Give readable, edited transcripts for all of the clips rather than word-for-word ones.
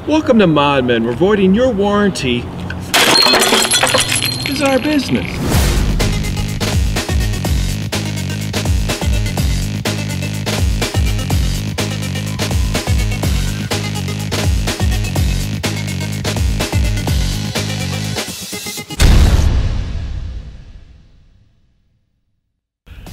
Welcome to ModMen, where voiding your warranty is our business.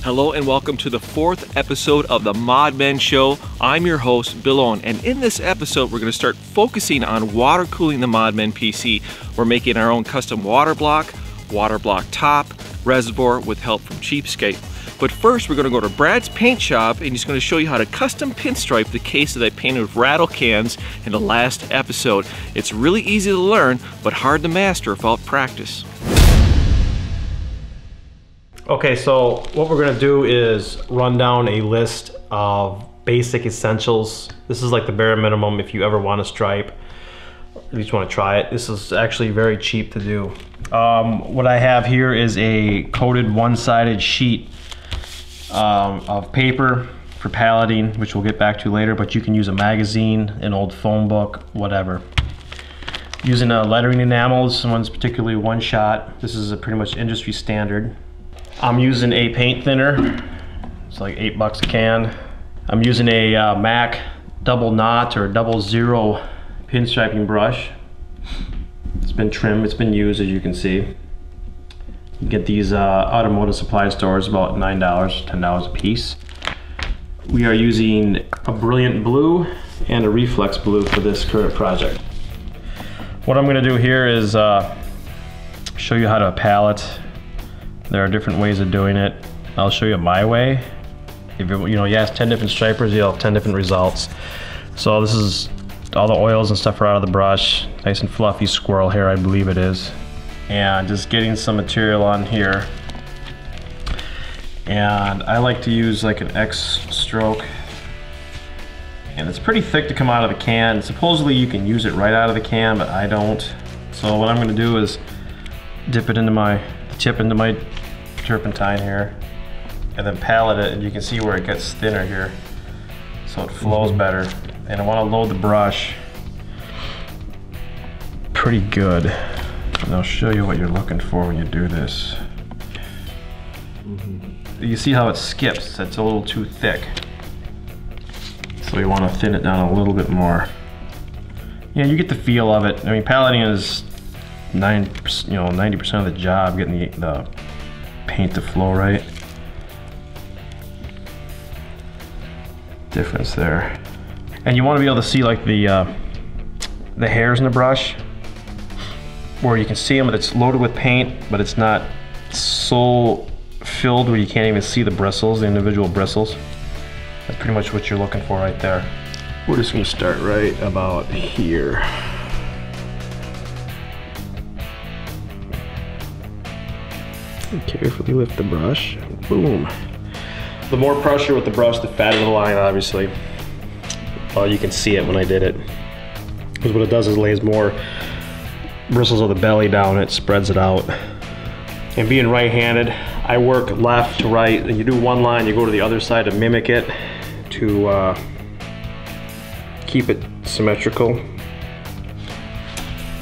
Hello and welcome to the 4th episode of the ModMen Show. I'm your host, Bill Owen, and in this episode we're going to start focusing on water cooling the ModMen PC. We're making our own custom water block top, reservoir with help from Cheapskate. But first we're going to go to Brad's paint shop and he's going to show you how to custom pinstripe the case that I painted with rattle cans in the last episode. It's really easy to learn, but hard to master without practice. Okay, so what we're gonna do is run down a list of basic essentials. This is like the bare minimum if you ever want to stripe, or at least want to try it. This is actually very cheap to do. What I have here is a coated one-sided sheet of paper for paletting, which we'll get back to later, but you can use a magazine, an old phone book, whatever. Using a lettering enamel, this one's particularly one shot. This is a pretty much industry standard. I'm using a paint thinner. It's like $8 a can. I'm using a MAC double knot or double zero pinstriping brush. It's been trimmed, it's been used, as you can see. You get these automotive supply stores, about $9, $10 a piece. We are using a brilliant blue and a reflex blue for this current project. What I'm gonna do here is show you how to palette. There are different ways of doing it. I'll show you my way. If you ask 10 different stripers, you'll have 10 different results. So this is all the oils and stuff are out of the brush. Nice and fluffy squirrel hair, I believe it is. And just getting some material on here. And I like to use like an X stroke. And it's pretty thick to come out of the can. Supposedly you can use it right out of the can, but I don't. So what I'm gonna do is dip it into my turpentine here and then palette it, and you can see where it gets thinner here so it flows better. And I want to load the brush pretty good, and I'll show you what you're looking for when you do this. You see how it skips? It's a little too thick, so you want to thin it down a little bit more. Yeah, you get the feel of it. I mean, paletting is 90% of the job, getting the paint to flow right. Difference there. And you want to be able to see like the hairs in the brush, where you can see them, but it's loaded with paint, but it's not so filled where you can't even see the bristles, the individual bristles. That's pretty much what you're looking for right there. We're just going to start right about here. And carefully lift the brush, boom. The more pressure with the brush, the fatter the line, obviously. You can see it when I did it. Because what it does is lays more bristles of the belly down, it spreads it out. And being right-handed, I work left to right, and you do one line, you go to the other side to mimic it, to keep it symmetrical.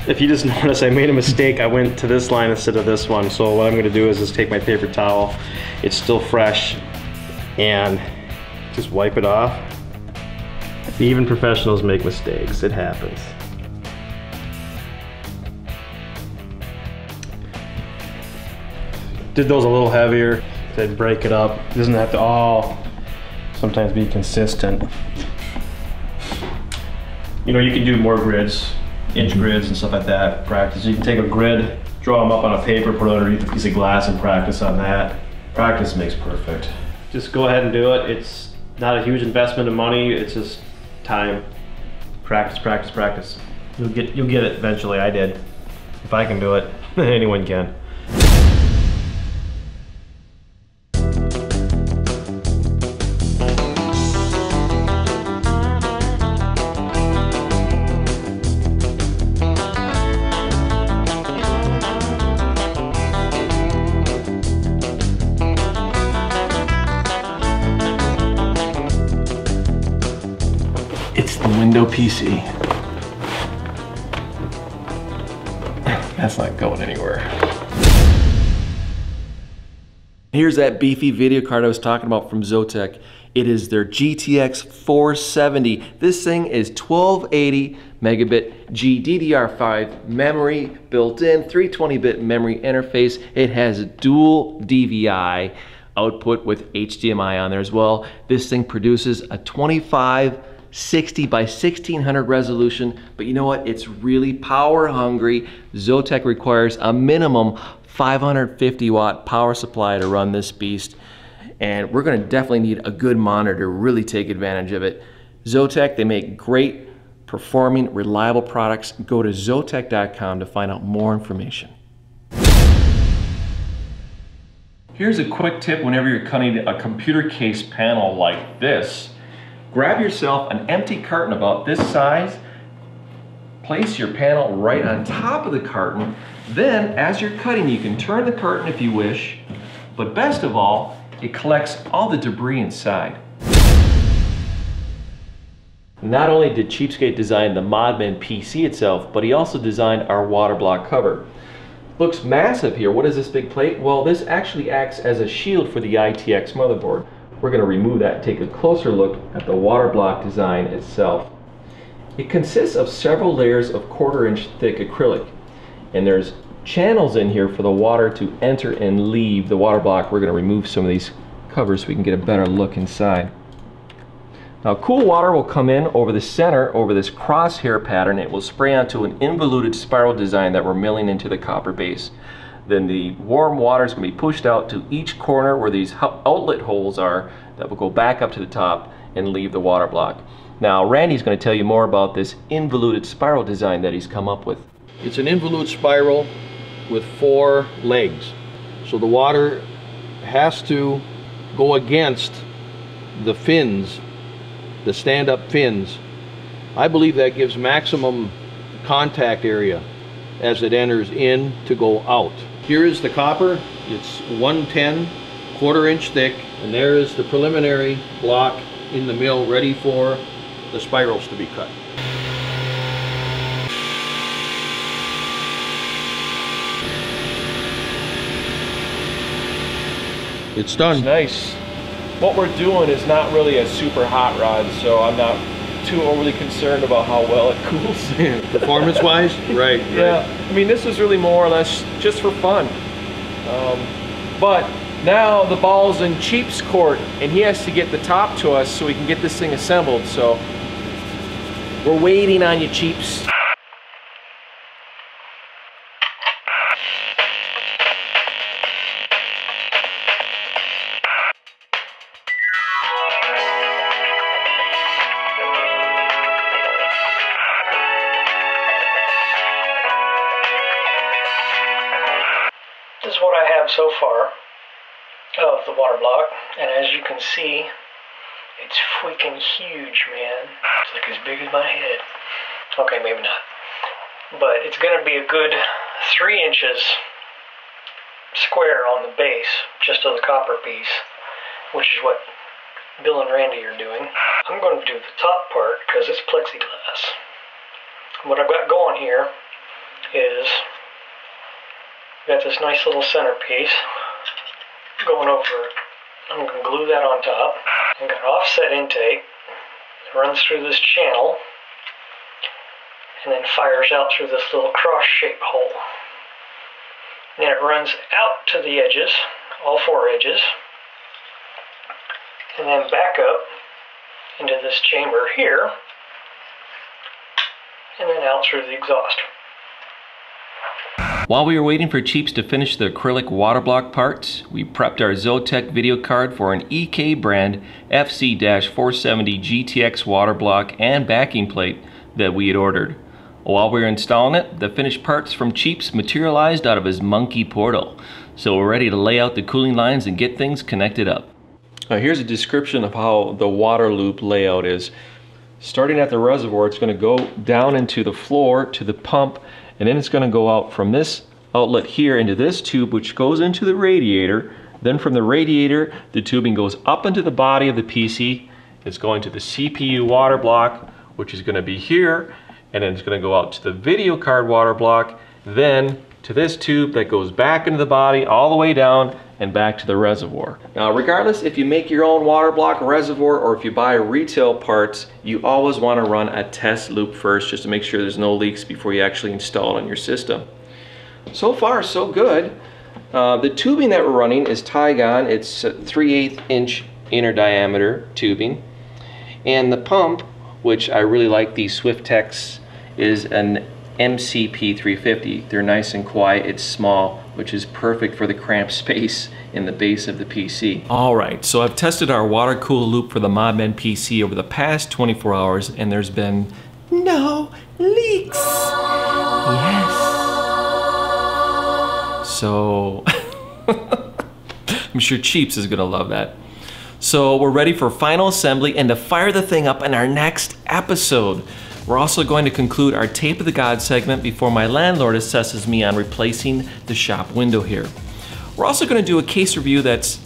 If you just notice, I made a mistake. I went to this line instead of this one. So what I'm gonna do is just take my paper towel, it's still fresh, and just wipe it off. Even professionals make mistakes, it happens. Did those a little heavier, to break it up. It doesn't have to all sometimes be consistent. You know, you can do more grids, inch grids and stuff like that, practice. You can take a grid, draw them up on a paper, put it underneath a piece of glass and practice on that. Practice makes perfect. Just go ahead and do it. It's not a huge investment of money, it's just time. Practice, practice, practice. You'll get it eventually. I did. If I can do it, anyone can. It's the window PC. That's not going anywhere. Here's that beefy video card I was talking about from Zotac. It is their GTX 470. This thing is 1280 megabit GDDR5 memory built in, 320-bit memory interface. It has dual DVI output with HDMI on there as well. This thing produces a 2560 by 1600 resolution, but you know what? It's really power hungry. Zotac requires a minimum 550 watt power supply to run this beast, and we're going to definitely need a good monitor to really take advantage of it. Zotac, they make great performing, reliable products. Go to zotac.com to find out more information. Here's a quick tip whenever you're cutting a computer case panel like this. Grab yourself an empty carton about this size, place your panel right on top of the carton. Then, as you're cutting, you can turn the carton if you wish, but best of all, it collects all the debris inside. Not only did Cheapskate design the Modman PC itself, but he also designed our water block cover. Looks massive here. What is this big plate? Well, this actually acts as a shield for the ITX motherboard. We're going to remove that and take a closer look at the water block design itself. It consists of several layers of 1/4 inch thick acrylic, and there's channels in here for the water to enter and leave the water block. We're going to remove some of these covers so we can get a better look inside. Now, cool water will come in over the center, over this crosshair pattern. It will spray onto an involuted spiral design that we're milling into the copper base. Then the warm water is going to be pushed out to each corner where these outlet holes are that will go back up to the top and leave the water block. Now, Randy's going to tell you more about this involuted spiral design that he's come up with. It's an involute spiral with 4 legs. So the water has to go against the fins, the stand-up fins. I believe that gives maximum contact area as it enters in to go out. Here is the copper. It's 110, 1/4 inch thick, and there is the preliminary block in the mill ready for the spirals to be cut. It's done. It's nice. What we're doing is not really a super hot rod, so I'm not too overly concerned about how well it cools. Performance-wise, right. Yeah, I mean, this is really more or less just for fun. But now the ball's in Cheap's court, and he has to get the top to us so we can get this thing assembled. So we're waiting on you, Cheap's. This is what I have so far of the water block, and as you can see, it's freaking huge, man. It's like as big as my head. Okay, maybe not. But it's going to be a good 3 inches square on the base, just of the copper piece, which is what Bill and Randy are doing. I'm going to do the top part because it's plexiglass. What I've got going here is got this nice little centerpiece going over. I'm going to glue that on top. I've got an offset intake that runs through this channel and then fires out through this little cross-shaped hole. And then it runs out to the edges, all 4 edges, and then back up into this chamber here, and then out through the exhaust. While we were waiting for Cheap's to finish the acrylic water block parts, we prepped our Zotac video card for an EK brand FC-470 GTX water block and backing plate that we had ordered. While we were installing it, the finished parts from Cheap's materialized out of his monkey portal. So we're ready to lay out the cooling lines and get things connected up. Here's a description of how the water loop layout is. Starting at the reservoir, it's going to go down into the floor to the pump, and then it's going to go out from this outlet here into this tube, which goes into the radiator. Then from the radiator, the tubing goes up into the body of the PC. It's going to the CPU water block, which is going to be here, and then it's going to go out to the video card water block, then to this tube that goes back into the body, all the way down and back to the reservoir. Now, regardless if you make your own water block reservoir or if you buy retail parts, you always want to run a test loop first just to make sure there's no leaks before you actually install it on your system. So far, so good. The tubing that we're running is Tygon. It's 3/8 inch inner diameter tubing. And the pump, which I really like, these Swiftex, is an MCP 350. They're nice and quiet, it's small, which is perfect for the cramped space in the base of the PC. All right, so I've tested our water cool loop for the ModMen PC over the past 24 hours and there's been no leaks. Yes. So, I'm sure Cheeps is gonna love that. So we're ready for final assembly and to fire the thing up in our next episode. We're also going to conclude our Tape of the God segment before my landlord assesses me on replacing the shop window here. We're also going to do a case review that's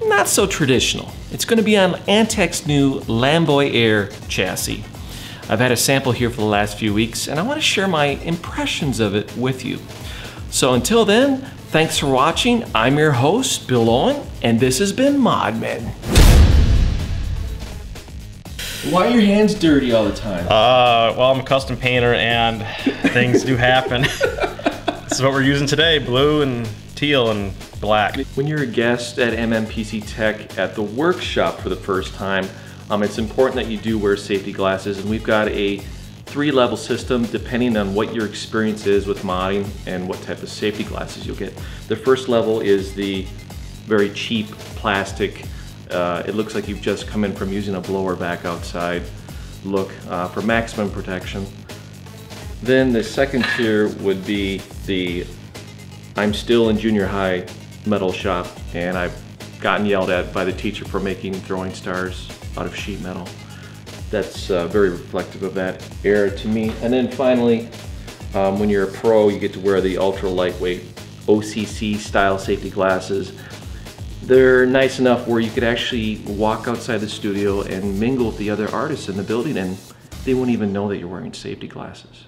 not so traditional. It's going to be on Antec's new Lamboy Air chassis. I've had a sample here for the last few weeks and I want to share my impressions of it with you. So until then, thanks for watching. I'm your host, Bill Owen, and this has been ModMen. Why are your hands dirty all the time? Well, I'm a custom painter and things do happen. This is what we're using today, blue and teal and black. When you're a guest at MMPC Tech at the workshop for the first time, it's important that you do wear safety glasses, and we've got a 3-level system depending on what your experience is with modding and what type of safety glasses you'll get. The first level is the very cheap plastic. It looks like you've just come in from using a blower back outside look for maximum protection. Then the second tier would be the I'm still in junior high metal shop and I've gotten yelled at by the teacher for making throwing stars out of sheet metal. That's very reflective of that era to me. And then finally, when you're a pro, you get to wear the ultra lightweight OCC style safety glasses. They're nice enough where you could actually walk outside the studio and mingle with the other artists in the building and they wouldn't even know that you're wearing safety glasses.